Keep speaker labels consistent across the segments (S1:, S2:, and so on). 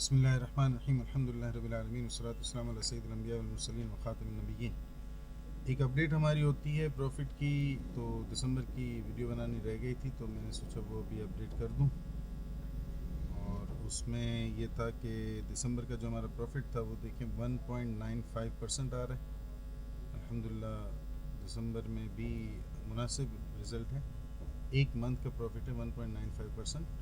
S1: बिस्मिल्लाहिर्रहमानिर्रहीम अल्हम्दुलिल्लाहि रब्बिल आलमीन वस्सलातु वस्सलामु अला सय्यिदिल अंबिया वल मुरसलीन व खातिमिन नबिय्यीन। एक अपडेट हमारी होती है प्रॉफिट की, तो दिसंबर की वीडियो बनानी रह गई थी तो मैंने सोचा वो अभी अपडेट कर दूं। और उसमें ये था कि दिसंबर का जो हमारा प्रॉफिट था वो देखें 1.95% आ रहा है। अल्हम्दुलिल्लाह दिसंबर में भी मुनासिब रिज़ल्ट है। एक मंथ का प्रॉफिट है 1.95%।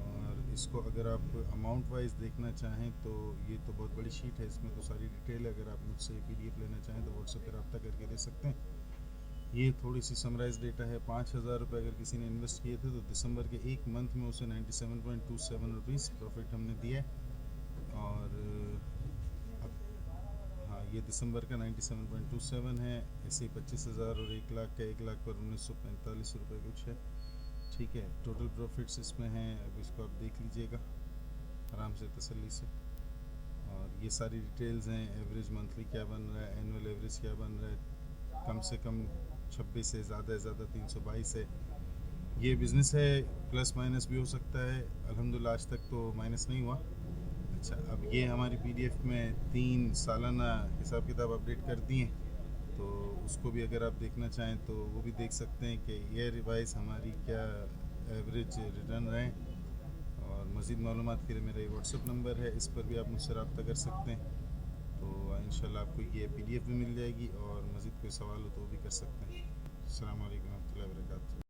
S1: और इसको अगर आप अमाउंट वाइज देखना चाहें तो ये तो बहुत बड़ी शीट है, इसमें तो सारी डिटेल है। अगर आप मुझसे PDF लेना चाहें तो व्हाट्सएप पर रब्ता करके दे सकते हैं। ये थोड़ी सी समराइज डेटा है। 5,000 रुपये अगर किसी ने इन्वेस्ट किए थे तो दिसंबर के एक मंथ में उसे 97.27 रुपीज़ प्रॉफिट हमने दिया है। और अब हाँ, ये दिसंबर का 97.27 है। ऐसे ही 25,000 और 1 लाख का 1 लाख पर 1945 रुपये कुछ है। ठीक है, टोटल प्रॉफिट्स इसमें हैं। अब इसको आप देख लीजिएगा आराम से तसल्ली से। और ये सारी डिटेल्स हैं। एवरेज मंथली क्या बन रहा है, एनुअल एवरेज क्या बन रहा है, कम से कम 26 है, ज़्यादा 322 है। ये बिज़नेस है, प्लस माइनस भी हो सकता है। अल्हम्दुलिल्लाह आज तक तो माइनस नहीं हुआ। अच्छा, अब ये हमारी PDF में 3 सालाना हिसाब किताब अपडेट कर दिए, तो उसको भी अगर आप देखना चाहें तो वो भी देख सकते हैं कि ईयर वाइज हमारी क्या एवरेज रिटर्न रहे। और मज़ीद मालूमात के लिए मेरा ये व्हाट्सअप नंबर है, इस पर भी आप मुझसे रब्ता कर सकते हैं। तो इंशाल्लाह आपको ये PDF भी मिल जाएगी और मज़ीद कोई सवाल हो तो वो भी कर सकते हैं। अस्सलाम वालेकुम रहमतुल्लाहि व बरकातहू।